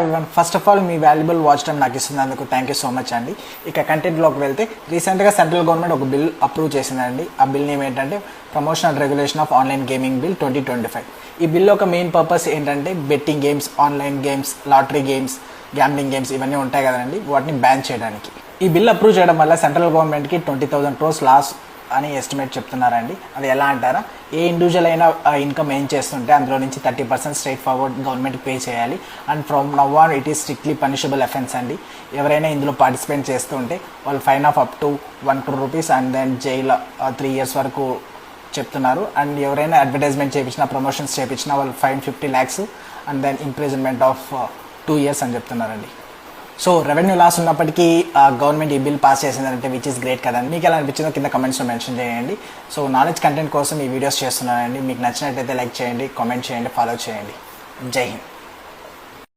Everyone, first of all me valuable watch time నాకు ఇస్తున్నందుకు thank you so much అండి. ఇక కంటెంట్లోకి వెళ్తే, రీసెంట్గా సెంట్రల్ గవర్నమెంట్ ఒక బిల్ అప్రూవ్ చేసిందండి. ఆ బిల్ నేమ్ ఏంటంటే promotional regulation of online gaming bill 2025. ఈ బిల్ ఒక మెయిన్ పర్పస్ ఏంటంటే betting games, online games, lottery games, gambling games ఇవన్నీ ఉంటాయి కదండి, వాటిని బ్యాన్ చేయడానికి. ఈ బిల్ అప్రూవ్ చేయడం వల్ల సెంట్రల్ గవర్నమెంట్కి 20,000 crores లాస్ అని ఎస్టిమేట్ చెప్తున్నారండి. అది ఎలా అంటారా, ఏ ఇండివిజువల్ అయినా ఇన్కమ్ ఏం చేస్తుంటే అందులో నుంచి 30% స్ట్రైట్ ఫార్వర్డ్ గవర్నమెంట్కి పే చేయాలి. And from now on it is strictly punishable offence అండి. ఎవరైనా ఇందులో పార్టిసిపేట్ చేస్తుంటే వాళ్ళు fine of up to 1 crore rupees and then jail 3 years వరకు చెప్తున్నారు. అండ్ ఎవరైనా అడ్వర్టైజ్మెంట్ చేయించినా, ప్రమోషన్స్ చేయించినా వాళ్ళు fine 50 lakhs and then imprisonment of 2 years అని చెప్తున్నారండి. సో రెవెన్యూ లాస్ ఉన్నప్పటికీ గవర్నమెంట్ ఈ బిల్ పాస్ చేసిందంటే విచ్ ఇస్ గ్రేట్ కదండి. మీకు ఎలా అనిపించిందో కింద కమెంట్స్లో మెన్షన్ చేయండి. సో నాలెడ్జ్ కంటెంట్ కోసం ఈ వీడియోస్ చేస్తున్నానండి. మీకు నచ్చినట్టయితే లైక్ చేయండి, కామెంట్ చేయండి, ఫాలో చేయండి. జై హింద్.